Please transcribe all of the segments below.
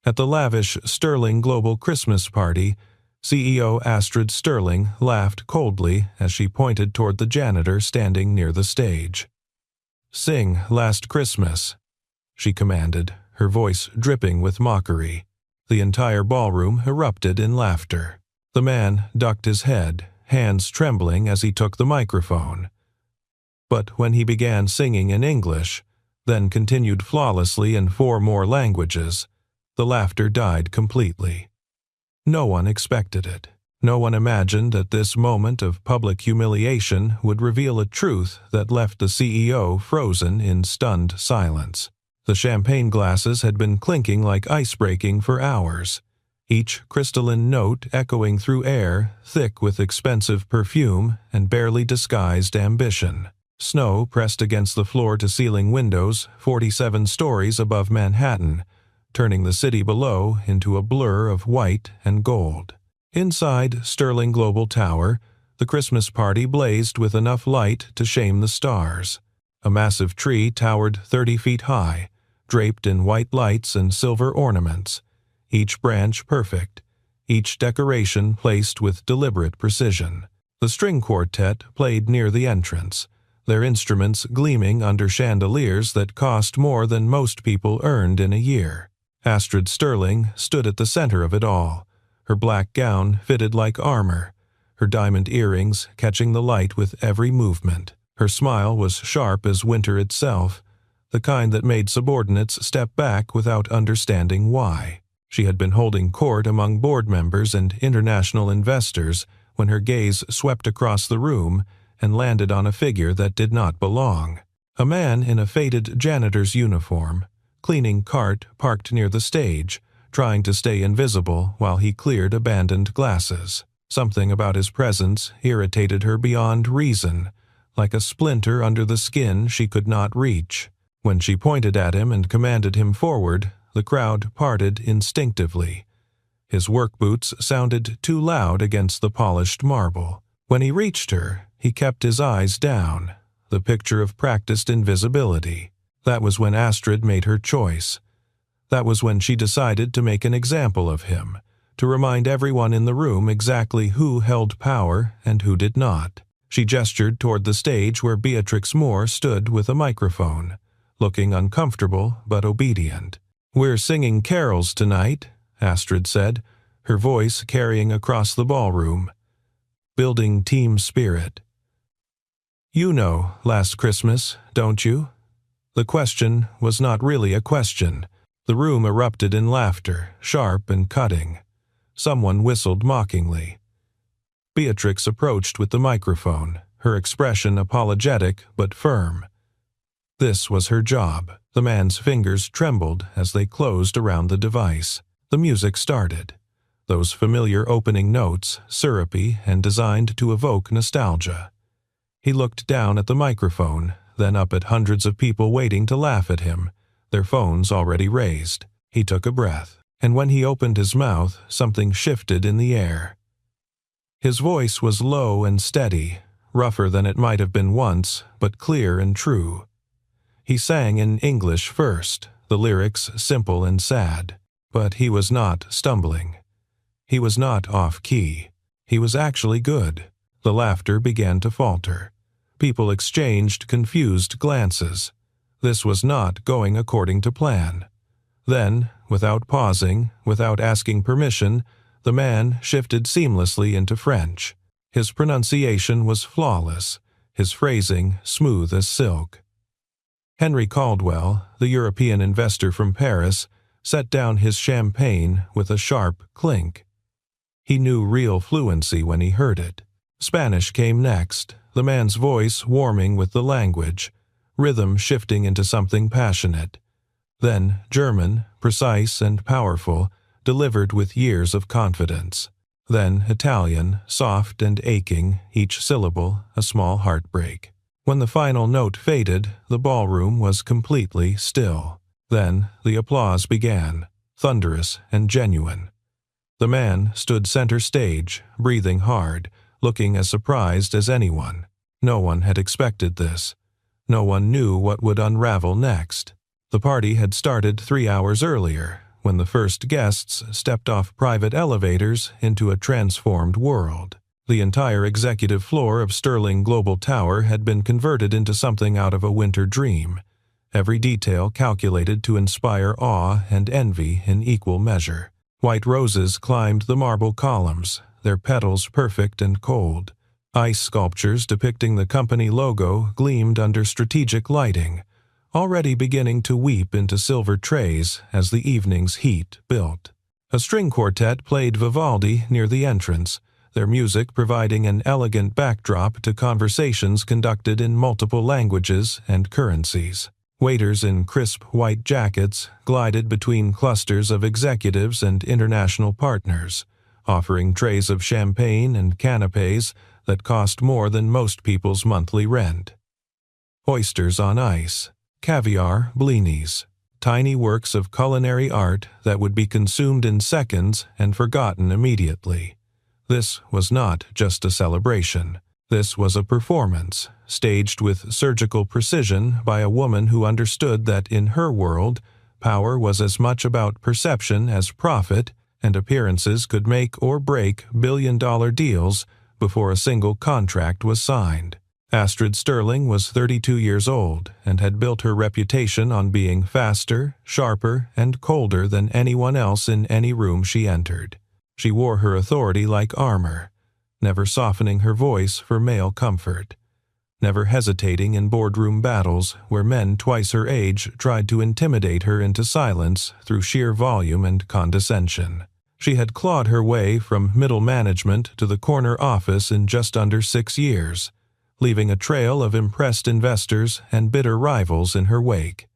At the lavish Sterling Global Christmas party, CEO Astrid Sterling laughed coldly as she pointed toward the janitor standing near the stage. "Sing Last Christmas," she commanded, her voice dripping with mockery. The entire ballroom erupted in laughter. The man ducked his head, hands trembling as he took the microphone. But when he began singing in English, then continued flawlessly in 4 more languages, the laughter died completely. No one expected it. No one imagined that this moment of public humiliation would reveal a truth that left the CEO frozen in stunned silence. The champagne glasses had been clinking like ice-breaking for hours, each crystalline note echoing through air thick with expensive perfume and barely disguised ambition. Snow pressed against the floor-to-ceiling windows 47 stories above Manhattan, turning the city below into a blur of white and gold. Inside Sterling Global Tower, the Christmas party blazed with enough light to shame the stars. A massive tree towered 30 feet high, draped in white lights and silver ornaments, each branch perfect, each decoration placed with deliberate precision. The string quartet played near the entrance, their instruments gleaming under chandeliers that cost more than most people earned in a year. Astrid Sterling stood at the center of it all, her black gown fitted like armor, her diamond earrings catching the light with every movement. Her smile was sharp as winter itself, the kind that made subordinates step back without understanding why. She had been holding court among board members and international investors when her gaze swept across the room and landed on a figure that did not belong. A man in a faded janitor's uniform, cleaning cart parked near the stage, trying to stay invisible while he cleared abandoned glasses. Something about his presence irritated her beyond reason, like a splinter under the skin she could not reach. When she pointed at him and commanded him forward, the crowd parted instinctively. His work boots sounded too loud against the polished marble. When he reached her, he kept his eyes down, the picture of practiced invisibility. That was when Astrid made her choice. That was when she decided to make an example of him, to remind everyone in the room exactly who held power and who did not. She gestured toward the stage where Beatrix Moore stood with a microphone, looking uncomfortable but obedient. "We're singing carols tonight," Astrid said, her voice carrying across the ballroom. "Building team spirit. You know Last Christmas, don't you?" The question was not really a question. The room erupted in laughter, sharp and cutting. Someone whistled mockingly. Beatrix approached with the microphone, her expression apologetic but firm. This was her job. The man's fingers trembled as they closed around the device. The music started. Those familiar opening notes, syrupy and designed to evoke nostalgia. He looked down at the microphone, then up at hundreds of people waiting to laugh at him, their phones already raised. He took a breath, and when he opened his mouth, something shifted in the air. His voice was low and steady, rougher than it might have been once, but clear and true. He sang in English first, the lyrics simple and sad, but he was not stumbling. He was not off-key. He was actually good. The laughter began to falter. People exchanged confused glances. This was not going according to plan. Then, without pausing, without asking permission, the man shifted seamlessly into French. His pronunciation was flawless, his phrasing smooth as silk. Henry Caldwell, the European investor from Paris, set down his champagne with a sharp clink. He knew real fluency when he heard it. Spanish came next, the man's voice warming with the language, rhythm shifting into something passionate. Then German, precise and powerful, delivered with years of confidence. Then Italian, soft and aching, each syllable a small heartbreak. When the final note faded, the ballroom was completely still. Then the applause began, thunderous and genuine. The man stood center stage, breathing hard, looking as surprised as anyone. No one had expected this. No one knew what would unravel next. The party had started 3 hours earlier, when the first guests stepped off private elevators into a transformed world. The entire executive floor of Sterling Global Tower had been converted into something out of a winter dream, every detail calculated to inspire awe and envy in equal measure. White roses climbed the marble columns, their petals perfect and cold. Ice sculptures depicting the company logo gleamed under strategic lighting, already beginning to weep into silver trays as the evening's heat built. A string quartet played Vivaldi near the entrance, their music providing an elegant backdrop to conversations conducted in multiple languages and currencies. Waiters in crisp white jackets glided between clusters of executives and international partners, offering trays of champagne and canapés that cost more than most people's monthly rent. Oysters on ice, caviar blinis, tiny works of culinary art that would be consumed in seconds and forgotten immediately. This was not just a celebration. This was a performance, staged with surgical precision by a woman who understood that in her world, power was as much about perception as profit, and appearances could make or break billion-dollar deals before a single contract was signed. Astrid Sterling was 32 years old and had built her reputation on being faster, sharper, and colder than anyone else in any room she entered. She wore her authority like armor, never softening her voice for male comfort, never hesitating in boardroom battles where men twice her age tried to intimidate her into silence through sheer volume and condescension. She had clawed her way from middle management to the corner office in just under 6 years, leaving a trail of impressed investors and bitter rivals in her wake.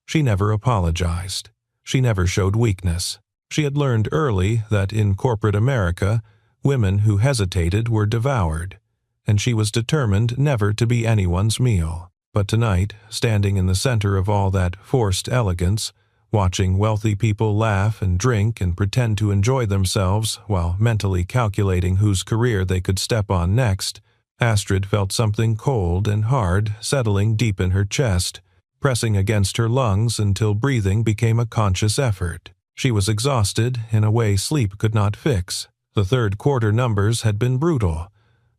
She never apologized. She never showed weakness. She had learned early that in corporate America, women who hesitated were devoured, and she was determined never to be anyone's meal. But tonight, standing in the center of all that forced elegance, watching wealthy people laugh and drink and pretend to enjoy themselves while mentally calculating whose career they could step on next, Astrid felt something cold and hard settling deep in her chest, pressing against her lungs until breathing became a conscious effort. She was exhausted in a way sleep could not fix. The third quarter numbers had been brutal,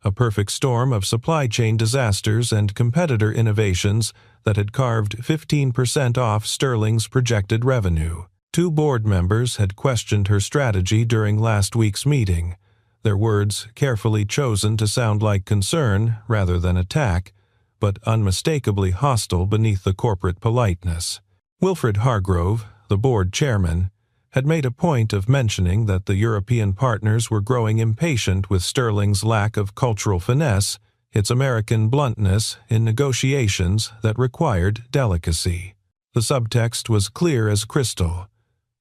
a perfect storm of supply chain disasters and competitor innovations that had carved 15% off Sterling's projected revenue. 2 board members had questioned her strategy during last week's meeting, their words carefully chosen to sound like concern rather than attack, but unmistakably hostile beneath the corporate politeness. Wilfred Hargrove, the board chairman, had made a point of mentioning that the European partners were growing impatient with Sterling's lack of cultural finesse, its American bluntness in negotiations that required delicacy. The subtext was clear as crystal.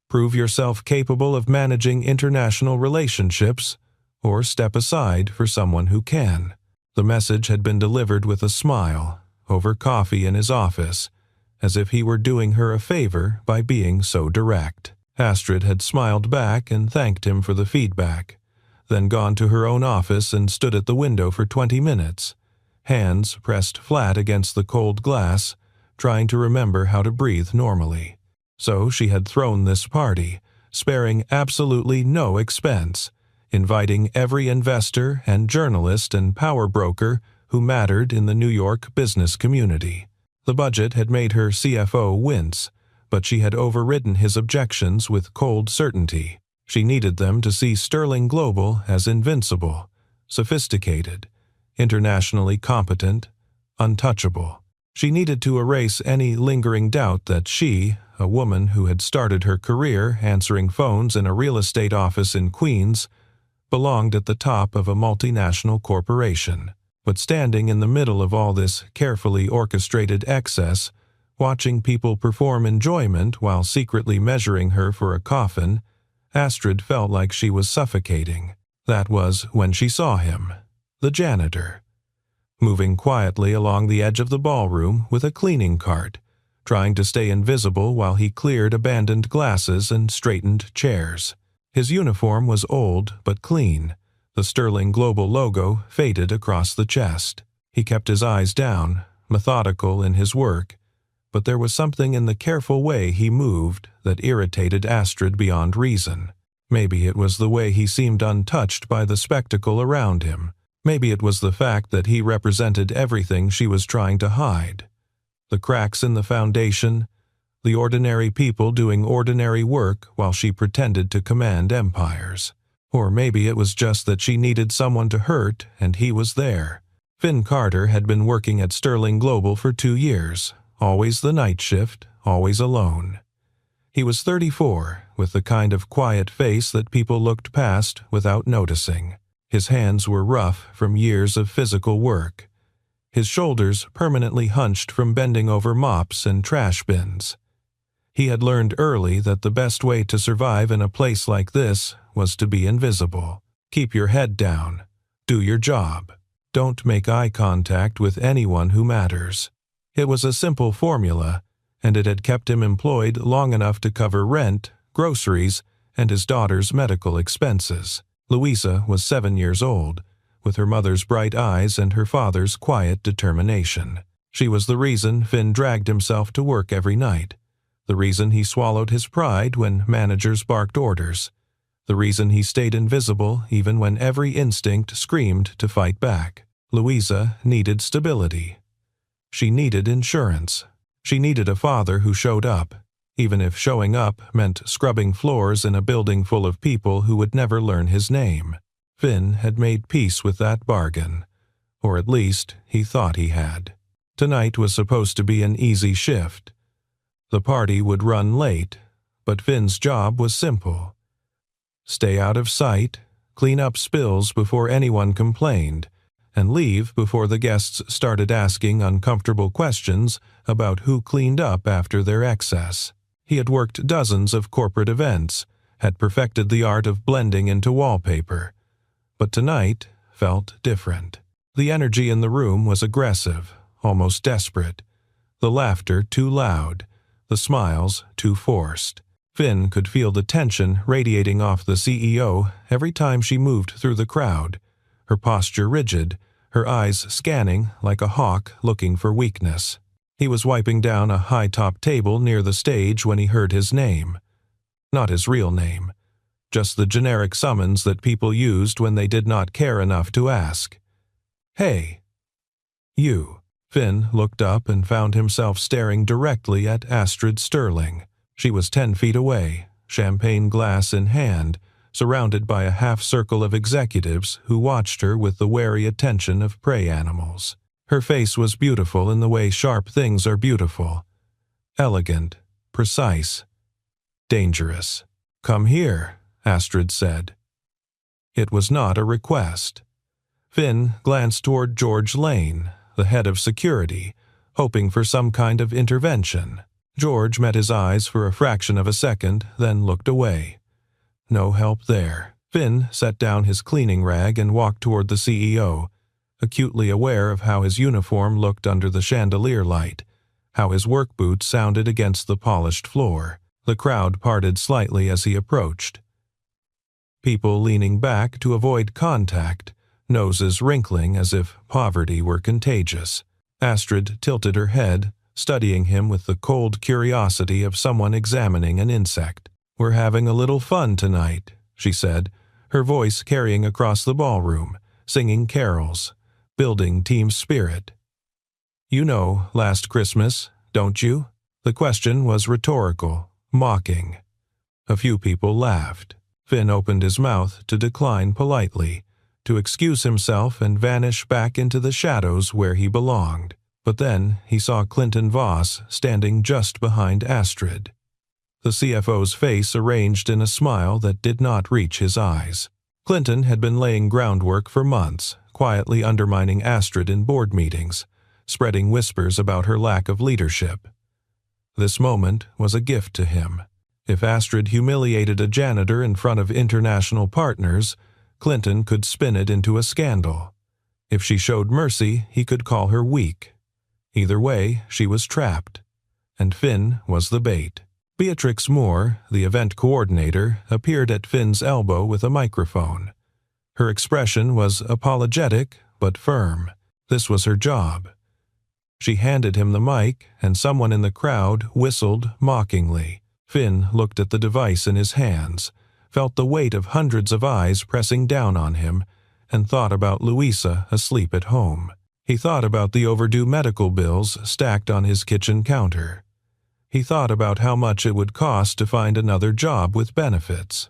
Prove yourself capable of managing international relationships, or step aside for someone who can. The message had been delivered with a smile, over coffee in his office, as if he were doing her a favor by being so direct. Astrid had smiled back and thanked him for the feedback, then gone to her own office and stood at the window for 20 minutes, hands pressed flat against the cold glass, trying to remember how to breathe normally. So she had thrown this party, sparing absolutely no expense, inviting every investor and journalist and power broker who mattered in the New York business community. The budget had made her CFO wince, but she had overridden his objections with cold certainty. She needed them to see Sterling Global as invincible, sophisticated, internationally competent, untouchable. She needed to erase any lingering doubt that she, a woman who had started her career answering phones in a real estate office in Queens, belonged at the top of a multinational corporation. But standing in the middle of all this carefully orchestrated excess, watching people perform enjoyment while secretly measuring her for a coffin, Astrid felt like she was suffocating. That was when she saw him, the janitor, moving quietly along the edge of the ballroom with a cleaning cart, trying to stay invisible while he cleared abandoned glasses and straightened chairs. His uniform was old but clean, the Sterling Global logo faded across the chest. He kept his eyes down, methodical in his work, but there was something in the careful way he moved that irritated Astrid beyond reason. Maybe it was the way he seemed untouched by the spectacle around him. Maybe it was the fact that he represented everything she was trying to hide. The cracks in the foundation, the ordinary people doing ordinary work while she pretended to command empires. Or maybe it was just that she needed someone to hurt, and he was there. Finn Carter had been working at Sterling Global for 2 years, always the night shift, always alone. He was 34, with the kind of quiet face that people looked past without noticing. His hands were rough from years of physical work. His shoulders permanently hunched from bending over mops and trash bins. He had learned early that the best way to survive in a place like this was to be invisible. Keep your head down. Do your job. Don't make eye contact with anyone who matters. It was a simple formula, and it had kept him employed long enough to cover rent, groceries, and his daughter's medical expenses. Louisa was 7 years old, with her mother's bright eyes and her father's quiet determination. She was the reason Finn dragged himself to work every night, the reason he swallowed his pride when managers barked orders, the reason he stayed invisible even when every instinct screamed to fight back. Louisa needed stability. She needed insurance. She needed a father who showed up, even if showing up meant scrubbing floors in a building full of people who would never learn his name. Finn had made peace with that bargain, or at least he thought he had. Tonight was supposed to be an easy shift. The party would run late, but Finn's job was simple. Stay out of sight, clean up spills before anyone complained, and leave before the guests started asking uncomfortable questions about who cleaned up after their excess. He had worked dozens of corporate events, had perfected the art of blending into wallpaper, but tonight felt different. The energy in the room was aggressive, almost desperate. The laughter too loud, the smiles too forced. Finn could feel the tension radiating off the CEO every time she moved through the crowd, her posture rigid, her eyes scanning like a hawk looking for weakness. He was wiping down a high-top table near the stage when he heard his name. Not his real name, just the generic summons that people used when they did not care enough to ask. "Hey." "You." Finn looked up and found himself staring directly at Astrid Sterling. She was 10 feet away, champagne glass in hand, surrounded by a half-circle of executives who watched her with the wary attention of prey animals. Her face was beautiful in the way sharp things are beautiful. Elegant, precise, dangerous. "Come here," Astrid said. It was not a request. Finn glanced toward George Lane, the head of security, hoping for some kind of intervention. George met his eyes for a fraction of a second, then looked away. No help there. Finn set down his cleaning rag and walked toward the CEO, acutely aware of how his uniform looked under the chandelier light, how his work boots sounded against the polished floor. The crowd parted slightly as he approached. People leaning back to avoid contact, noses wrinkling as if poverty were contagious. Astrid tilted her head, studying him with the cold curiosity of someone examining an insect. "We're having a little fun tonight," she said, her voice carrying across the ballroom, singing carols, building team spirit. "You know Last Christmas, don't you?" The question was rhetorical, mocking. A few people laughed. Finn opened his mouth to decline politely, to excuse himself and vanish back into the shadows where he belonged. But then he saw Clinton Voss standing just behind Astrid. The CFO's face arranged in a smile that did not reach his eyes. Clinton had been laying groundwork for months, quietly undermining Astrid in board meetings, spreading whispers about her lack of leadership. This moment was a gift to him. If Astrid humiliated a janitor in front of international partners, Clinton could spin it into a scandal. If she showed mercy, he could call her weak. Either way, she was trapped. And Finn was the bait. Beatrix Moore, the event coordinator, appeared at Finn's elbow with a microphone. Her expression was apologetic but firm. This was her job. She handed him the mic, and someone in the crowd whistled mockingly. Finn looked at the device in his hands, felt the weight of hundreds of eyes pressing down on him, and thought about Louisa asleep at home. He thought about the overdue medical bills stacked on his kitchen counter. He thought about how much it would cost to find another job with benefits.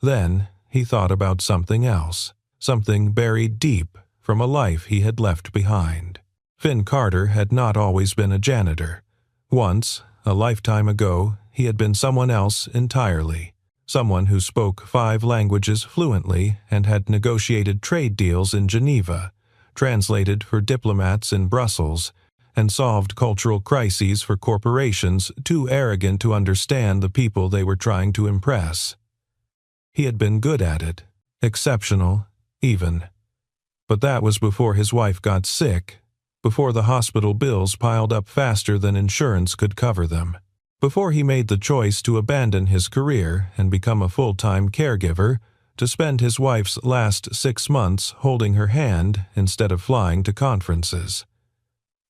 Then he thought about something else, something buried deep from a life he had left behind. Finn Carter had not always been a janitor. Once, a lifetime ago, he had been someone else entirely. Someone who spoke 5 languages fluently and had negotiated trade deals in Geneva, translated for diplomats in Brussels, and solved cultural crises for corporations too arrogant to understand the people they were trying to impress. He had been good at it, exceptional, even. But that was before his wife got sick, before the hospital bills piled up faster than insurance could cover them, before he made the choice to abandon his career and become a full-time caregiver, to spend his wife's last 6 months holding her hand instead of flying to conferences.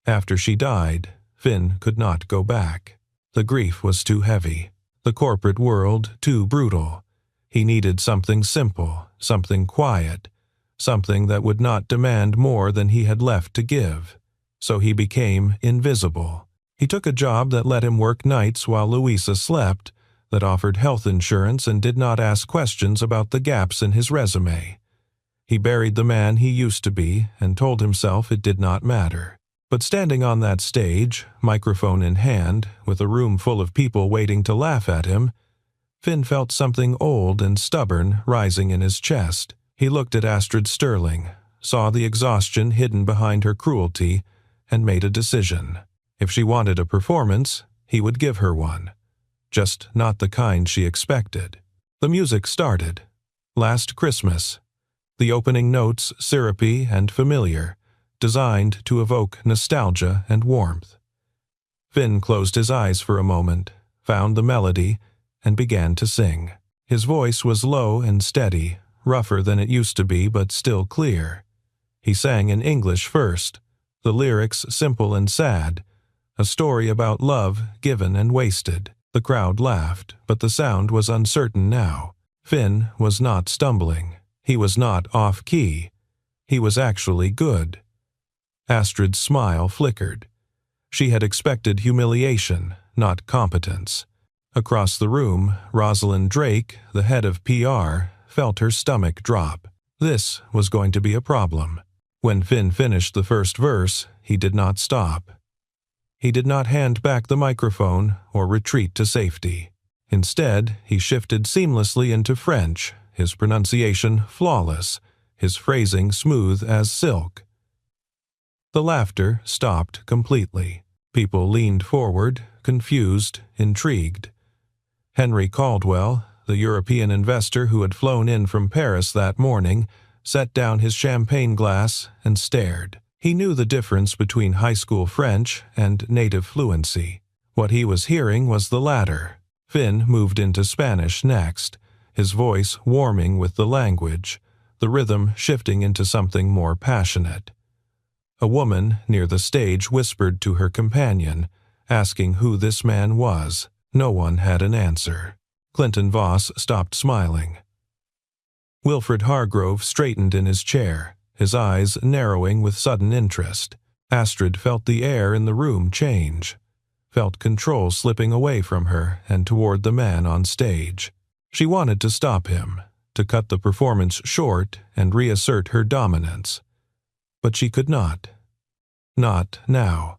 After she died, Finn could not go back. The grief was too heavy, the corporate world too brutal. He needed something simple, something quiet, something that would not demand more than he had left to give. So he became invisible. He took a job that let him work nights while Louisa slept, that offered health insurance and did not ask questions about the gaps in his resume. He buried the man he used to be and told himself it did not matter. But standing on that stage, microphone in hand, with a room full of people waiting to laugh at him, Finn felt something old and stubborn rising in his chest. He looked at Astrid Sterling, saw the exhaustion hidden behind her cruelty, and made a decision. If she wanted a performance, he would give her one. Just not the kind she expected. The music started. Last Christmas. The opening notes syrupy and familiar, designed to evoke nostalgia and warmth. Finn closed his eyes for a moment, found the melody, and began to sing. His voice was low and steady, rougher than it used to be but still clear. He sang in English first, the lyrics simple and sad, a story about love given and wasted. The crowd laughed, but the sound was uncertain now. Finn was not stumbling. He was not off-key. He was actually good. Astrid's smile flickered. She had expected humiliation, not competence. Across the room, Rosalind Drake, the head of PR, felt her stomach drop. This was going to be a problem. When Finn finished the first verse, he did not stop. He did not hand back the microphone or retreat to safety. Instead, he shifted seamlessly into French, his pronunciation flawless, his phrasing smooth as silk. The laughter stopped completely. People leaned forward, confused, intrigued. Henry Caldwell, the European investor who had flown in from Paris that morning, set down his champagne glass and stared. He knew the difference between high school French and native fluency. What he was hearing was the latter. Finn moved into Spanish next, his voice warming with the language, the rhythm shifting into something more passionate. A woman near the stage whispered to her companion, asking who this man was. No one had an answer. Clinton Voss stopped smiling. Wilfred Hargrove straightened in his chair, his eyes narrowing with sudden interest. Astrid felt the air in the room change, felt control slipping away from her and toward the man on stage. She wanted to stop him, to cut the performance short and reassert her dominance. But she could not. Not now.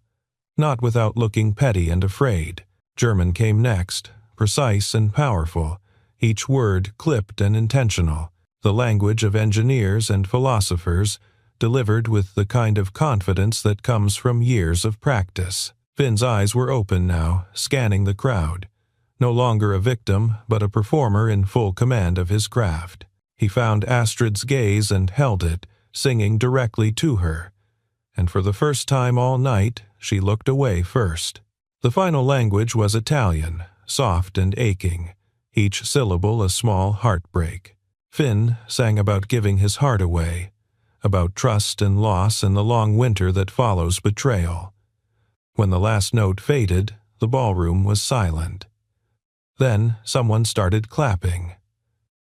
Not without looking petty and afraid. German came next, precise and powerful, each word clipped and intentional. The language of engineers and philosophers, delivered with the kind of confidence that comes from years of practice. Finn's eyes were open now, scanning the crowd. No longer a victim, but a performer in full command of his craft. He found Astrid's gaze and held it, singing directly to her. And for the first time all night, she looked away first. The final language was Italian, soft and aching, each syllable a small heartbreak. Finn sang about giving his heart away, about trust and loss in the long winter that follows betrayal. When the last note faded, the ballroom was silent. Then someone started clapping.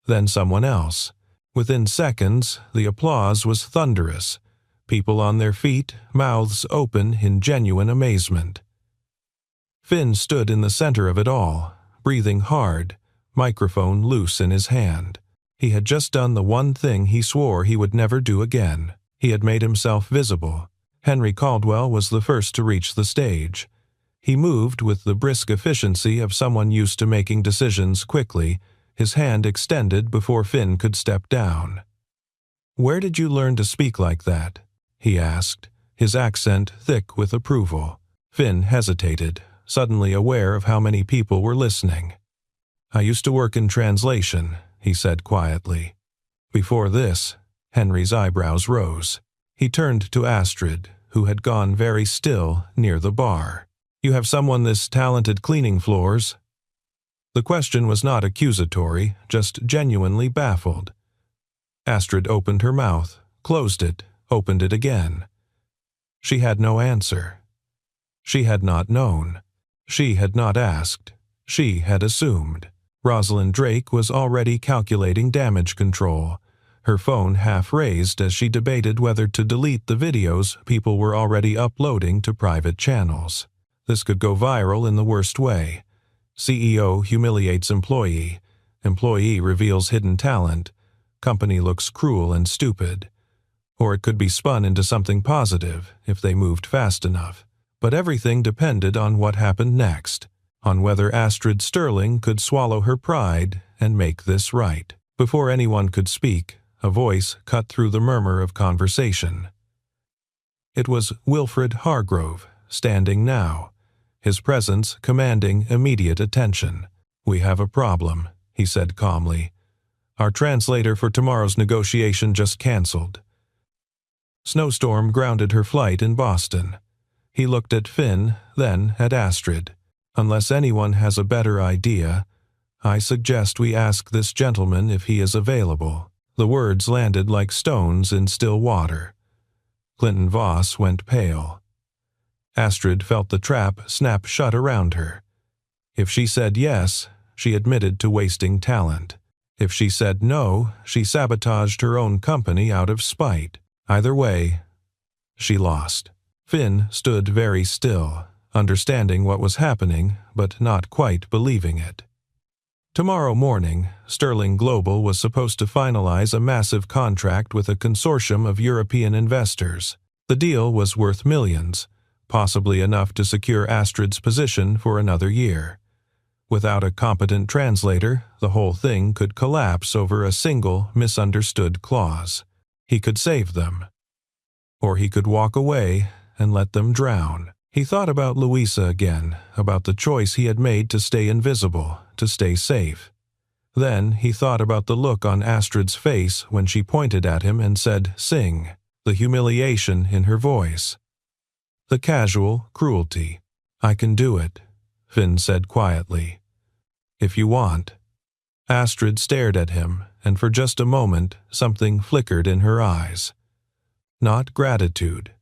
Then someone else. Within seconds, the applause was thunderous. People on their feet, mouths open in genuine amazement. Finn stood in the center of it all, breathing hard, microphone loose in his hand. He had just done the one thing he swore he would never do again. He had made himself visible. Henry Caldwell was the first to reach the stage. He moved with the brisk efficiency of someone used to making decisions quickly, his hand extended before Finn could step down. "Where did you learn to speak like that?" he asked, his accent thick with approval. Finn hesitated, suddenly aware of how many people were listening. "I used to work in translation," he said quietly. Before this, Henry's eyebrows rose. He turned to Astrid, who had gone very still near the bar. "You have someone this talented cleaning floors?" The question was not accusatory, just genuinely baffled. Astrid opened her mouth, closed it, opened it again. She had no answer. She had not known. She had not asked. She had assumed. Rosalind Drake was already calculating damage control, her phone half raised as she debated whether to delete the videos people were already uploading to private channels. This could go viral in the worst way. CEO humiliates employee. Employee reveals hidden talent. Company looks cruel and stupid. Or it could be spun into something positive if they moved fast enough. But everything depended on what happened next, on whether Astrid Sterling could swallow her pride and make this right. Before anyone could speak, a voice cut through the murmur of conversation. It was Wilfred Hargrove, standing now, his presence commanding immediate attention. "We have a problem," he said calmly. "Our translator for tomorrow's negotiation just canceled." Snowstorm grounded her flight in Boston. He looked at Finn, then at Astrid. "Unless anyone has a better idea, I suggest we ask this gentleman if he is available." The words landed like stones in still water. Clinton Voss went pale. Astrid felt the trap snap shut around her. If she said yes, she admitted to wasting talent. If she said no, she sabotaged her own company out of spite. Either way, she lost. Finn stood very still, understanding what was happening, but not quite believing it. Tomorrow morning, Sterling Global was supposed to finalize a massive contract with a consortium of European investors. The deal was worth millions, possibly enough to secure Astrid's position for another year. Without a competent translator, the whole thing could collapse over a single misunderstood clause. He could save them. Or he could walk away and let them drown. He thought about Louisa again, about the choice he had made to stay invisible, to stay safe. Then he thought about the look on Astrid's face when she pointed at him and said, "Sing," the humiliation in her voice. The casual cruelty. "I can do it," Finn said quietly. "If you want." Astrid stared at him, and for just a moment something flickered in her eyes. Not gratitude,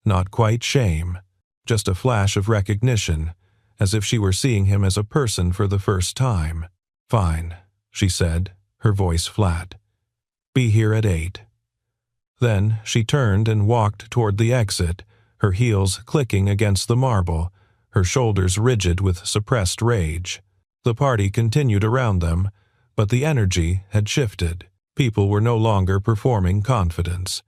not quite shame, just a flash of recognition, as if she were seeing him as a person for the first time. "Fine," she said, her voice flat. "Be here at 8. Then she turned and walked toward the exit, her heels clicking against the marble, her shoulders rigid with suppressed rage. The party continued around them, but the energy had shifted. People were no longer performing confidence.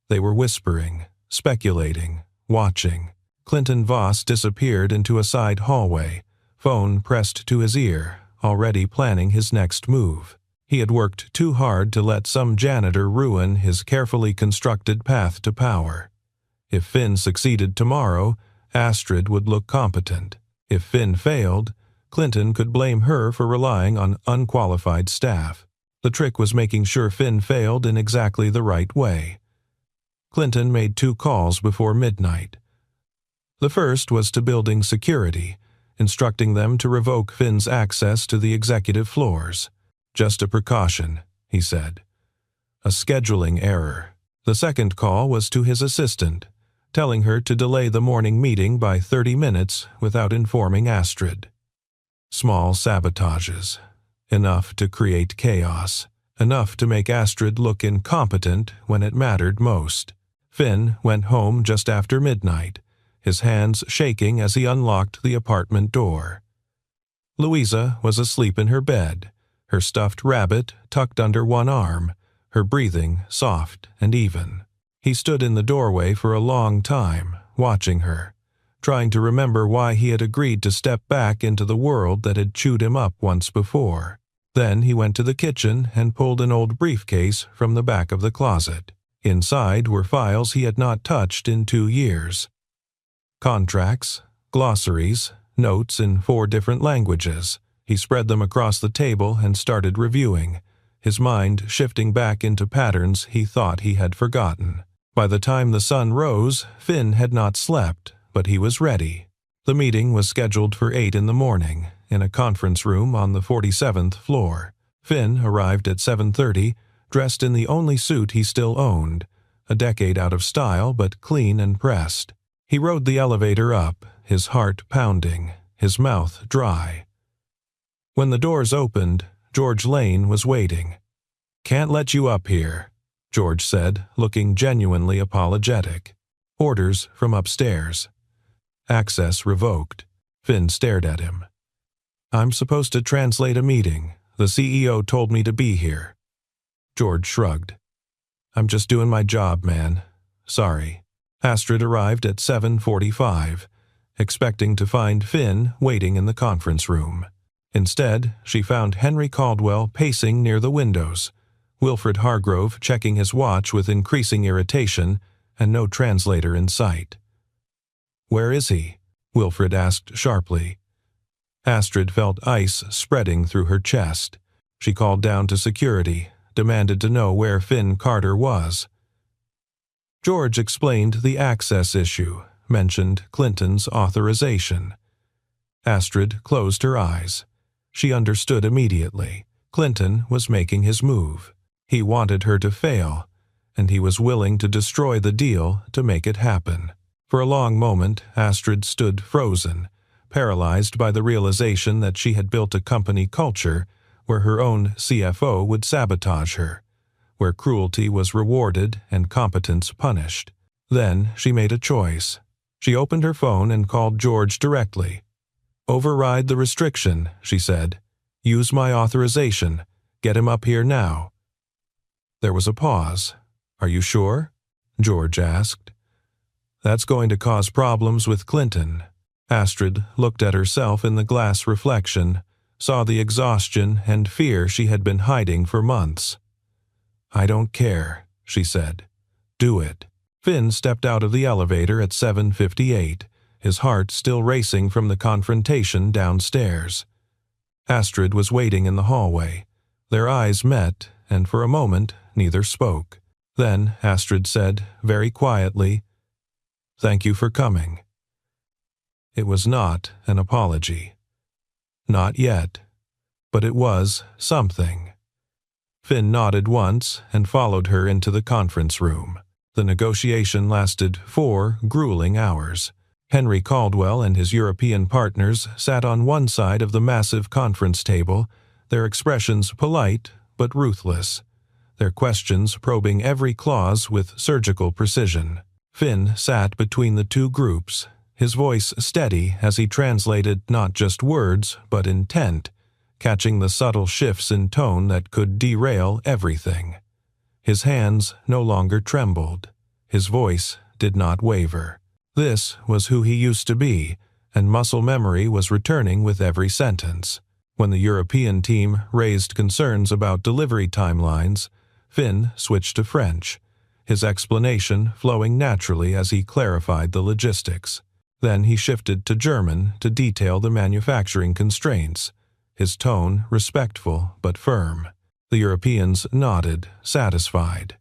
They were whispering, speculating, watching. Clinton Voss disappeared into a side hallway, phone pressed to his ear, already planning his next move. He had worked too hard to let some janitor ruin his carefully constructed path to power. If Finn succeeded tomorrow, Astrid would look competent. If Finn failed, Clinton could blame her for relying on unqualified staff. The trick was making sure Finn failed in exactly the right way. Clinton made 2 calls before midnight. The first was to building security, instructing them to revoke Finn's access to the executive floors. "Just a precaution," he said. "A scheduling error." The second call was to his assistant, telling her to delay the morning meeting by 30 minutes without informing Astrid. Small sabotages. Enough to create chaos. Enough to make Astrid look incompetent when it mattered most. Finn went home just after midnight, his hands shaking as he unlocked the apartment door. Louisa was asleep in her bed, her stuffed rabbit tucked under one arm, her breathing soft and even. He stood in the doorway for a long time, watching her, trying to remember why he had agreed to step back into the world that had chewed him up once before. Then he went to the kitchen and pulled an old briefcase from the back of the closet. Inside were files he had not touched in 2 years. Contracts, glossaries, notes in 4 different languages. He spread them across the table and started reviewing, his mind shifting back into patterns he thought he had forgotten. By the time the sun rose, Finn had not slept, but he was ready. The meeting was scheduled for 8 in the morning, in a conference room on the 47th floor. Finn arrived at 7:30, dressed in the only suit he still owned, a decade out of style but clean and pressed. He rode the elevator up, his heart pounding, his mouth dry. When the doors opened, George Lane was waiting. "Can't let you up here," George said, looking genuinely apologetic. "Orders from upstairs." Access revoked. Finn stared at him. "I'm supposed to translate a meeting. The CEO told me to be here." George shrugged. "I'm just doing my job, man. Sorry." Astrid arrived at 7:45, expecting to find Finn waiting in the conference room. Instead, she found Henry Caldwell pacing near the windows, Wilfred Hargrove checking his watch with increasing irritation, and no translator in sight. "Where is he?" Wilfred asked sharply. Astrid felt ice spreading through her chest. She called down to security, demanded to know where Finn Carter was. George explained the access issue, mentioned Clinton's authorization. Astrid closed her eyes. She understood immediately. Clinton was making his move. He wanted her to fail, and he was willing to destroy the deal to make it happen. For a long moment, Astrid stood frozen, paralyzed by the realization that she had built a company culture where her own CFO would sabotage her, where cruelty was rewarded and competence punished. Then she made a choice. She opened her phone and called George directly. "Override the restriction," she said. "Use my authorization. Get him up here now." There was a pause. "Are you sure?" George asked. "That's going to cause problems with Clinton." Astrid looked at herself in the glass reflection, saw the exhaustion and fear she had been hiding for months. "I don't care," she said. "Do it." Finn stepped out of the elevator at 7:58, his heart still racing from the confrontation downstairs. Astrid was waiting in the hallway. Their eyes met, and for a moment neither spoke. Then Astrid said, very quietly, "Thank you for coming." It was not an apology. Not yet. But it was something. Finn nodded once and followed her into the conference room. The negotiation lasted 4 grueling hours. Henry Caldwell and his European partners sat on one side of the massive conference table, their expressions polite but ruthless, their questions probing every clause with surgical precision. Finn sat between the 2 groups, his voice steady as he translated not just words but intent, catching the subtle shifts in tone that could derail everything. His hands no longer trembled. His voice did not waver. This was who he used to be, and muscle memory was returning with every sentence. When the European team raised concerns about delivery timelines, Finn switched to French, his explanation flowing naturally as he clarified the logistics. Then he shifted to German to detail the manufacturing constraints, his tone respectful but firm. The Europeans nodded, satisfied.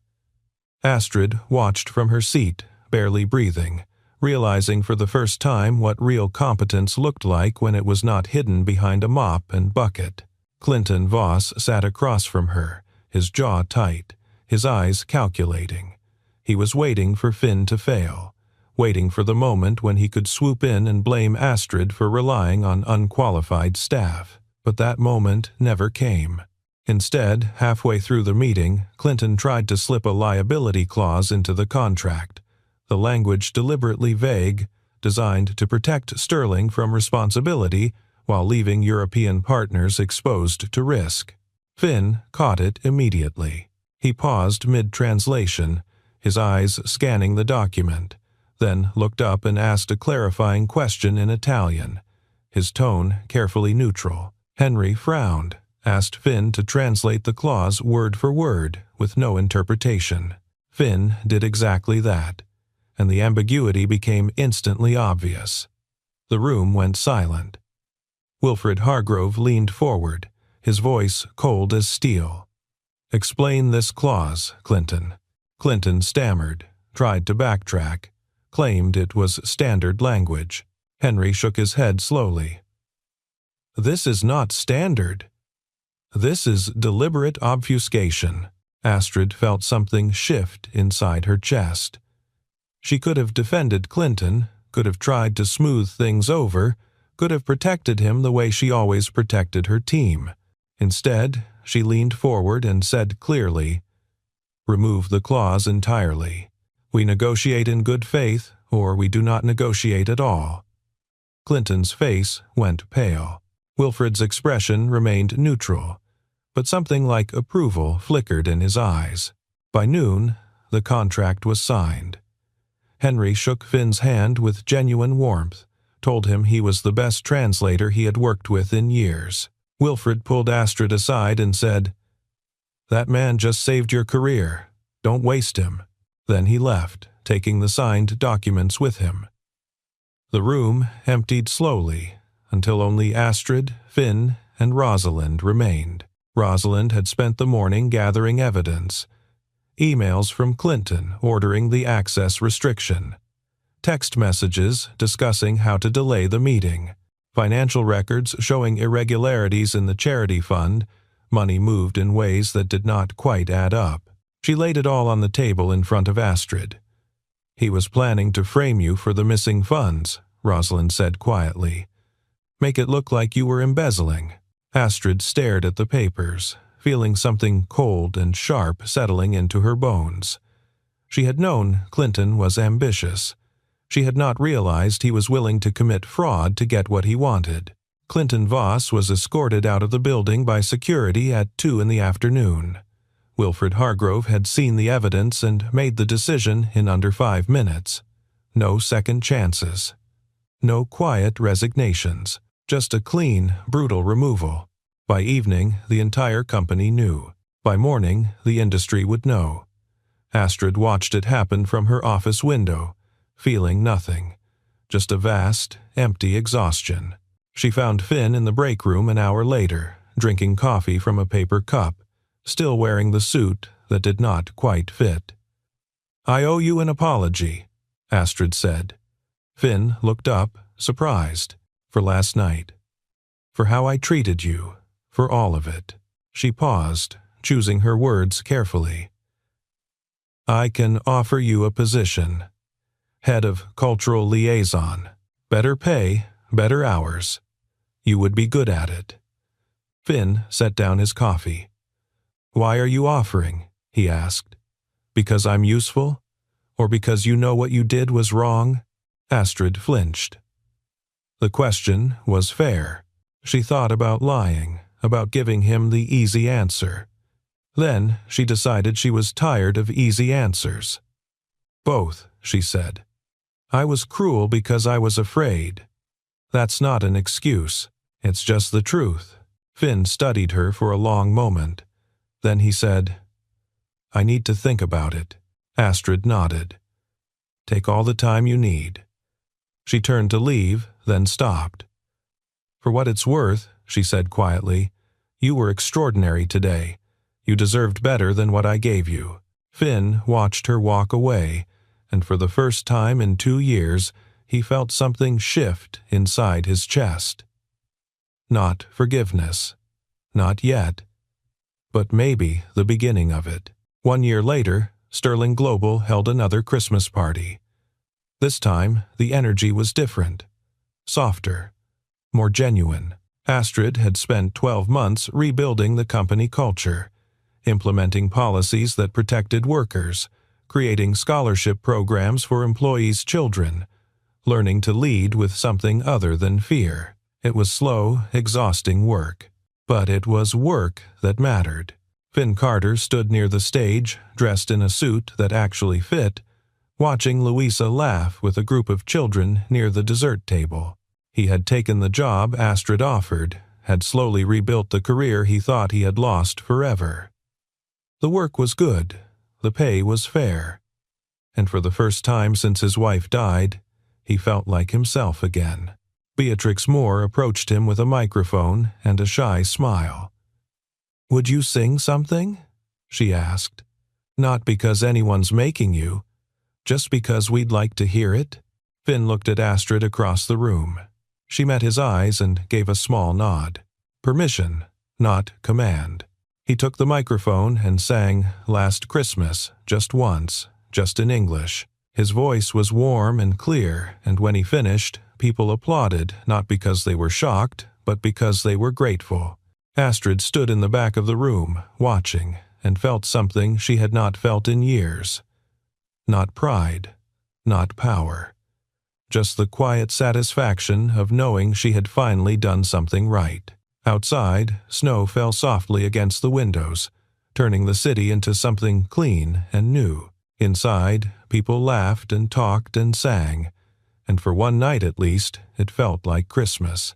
Astrid watched from her seat, barely breathing, realizing for the first time what real competence looked like when it was not hidden behind a mop and bucket. Clinton Voss sat across from her, his jaw tight, his eyes calculating. He was waiting for Finn to fail, waiting for the moment when he could swoop in and blame Astrid for relying on unqualified staff. But that moment never came. Instead, halfway through the meeting, Clinton tried to slip a liability clause into the contract, the language deliberately vague, designed to protect Sterling from responsibility while leaving European partners exposed to risk. Finn caught it immediately. He paused mid-translation, his eyes scanning the document, then looked up and asked a clarifying question in Italian, his tone carefully neutral. Henry frowned, asked Finn to translate the clause word for word with no interpretation. Finn did exactly that, and the ambiguity became instantly obvious. The room went silent. Wilfred Hargrove leaned forward, his voice cold as steel. "Explain this clause, Clinton." Clinton stammered, tried to backtrack, claimed it was standard language. Henry shook his head slowly. "This is not standard. This is deliberate obfuscation." Astrid felt something shift inside her chest. She could have defended Clinton, could have tried to smooth things over, could have protected him the way she always protected her team. Instead, she leaned forward and said clearly, "Remove the clause entirely. We negotiate in good faith, or we do not negotiate at all." Clinton's face went pale. Wilfred's expression remained neutral, but something like approval flickered in his eyes. By noon, the contract was signed. Henry shook Finn's hand with genuine warmth, told him he was the best translator he had worked with in years. Wilfred pulled Astrid aside and said, "That man just saved your career. Don't waste him." Then he left, taking the signed documents with him. The room emptied slowly, until only Astrid, Finn, and Rosalind remained. Rosalind had spent the morning gathering evidence. Emails from Clinton ordering the access restriction. Text messages discussing how to delay the meeting. Financial records showing irregularities in the charity fund, money moved in ways that did not quite add up. She laid it all on the table in front of Astrid. "He was planning to frame you for the missing funds," Rosalind said quietly. "Make it look like you were embezzling." Astrid stared at the papers, feeling something cold and sharp settling into her bones. She had known Clinton was ambitious. She had not realized he was willing to commit fraud to get what he wanted. Clinton Voss was escorted out of the building by security at 2 in the afternoon. Wilfred Hargrove had seen the evidence and made the decision in under 5 minutes. No second chances. No quiet resignations. Just a clean, brutal removal. By evening, the entire company knew. By morning, the industry would know. Astrid watched it happen from her office window, feeling nothing. Just a vast, empty exhaustion. She found Finn in the break room an hour later, drinking coffee from a paper cup, still wearing the suit that did not quite fit. "I owe you an apology," Astrid said. Finn looked up, surprised. "For last night. For how I treated you. For all of it." She paused, choosing her words carefully. "I can offer you a position. Head of Cultural Liaison. Better pay, better hours. You would be good at it." Finn set down his coffee. "Why are you offering?" he asked. "Because I'm useful? Or because you know what you did was wrong?" Astrid flinched. The question was fair. She thought about lying, about giving him the easy answer. Then she decided she was tired of easy answers. "Both," she said. "I was cruel because I was afraid. That's not an excuse. It's just the truth." Finn studied her for a long moment. Then he said, "I need to think about it." Astrid nodded. "Take all the time you need." She turned to leave, then stopped. "For what it's worth," she said quietly, "you were extraordinary today. You deserved better than what I gave you." Finn watched her walk away, and for the first time in 2 years, he felt something shift inside his chest. Not forgiveness. Not yet. But maybe the beginning of it. 1 year later, Sterling Global held another Christmas party. This time, the energy was different, softer, more genuine. Astrid had spent 12 months rebuilding the company culture, implementing policies that protected workers, creating scholarship programs for employees' children, learning to lead with something other than fear. It was slow, exhausting work, but it was work that mattered. Finn Carter stood near the stage, dressed in a suit that actually fit, watching Louisa laugh with a group of children near the dessert table. He had taken the job Astrid offered, had slowly rebuilt the career he thought he had lost forever. The work was good, the pay was fair, and for the first time since his wife died, he felt like himself again. Beatrix Moore approached him with a microphone and a shy smile. "Would you sing something?" she asked. "Not because anyone's making you, just because we'd like to hear it." Finn looked at Astrid across the room. She met his eyes and gave a small nod. Permission, not command. He took the microphone and sang "Last Christmas," just once, just in English. His voice was warm and clear, and when he finished, people applauded not because they were shocked, but because they were grateful. Astrid stood in the back of the room, watching, and felt something she had not felt in years. Not pride, not power. Just the quiet satisfaction of knowing she had finally done something right. Outside, snow fell softly against the windows, turning the city into something clean and new. Inside, people laughed and talked and sang, and for one night at least, it felt like Christmas.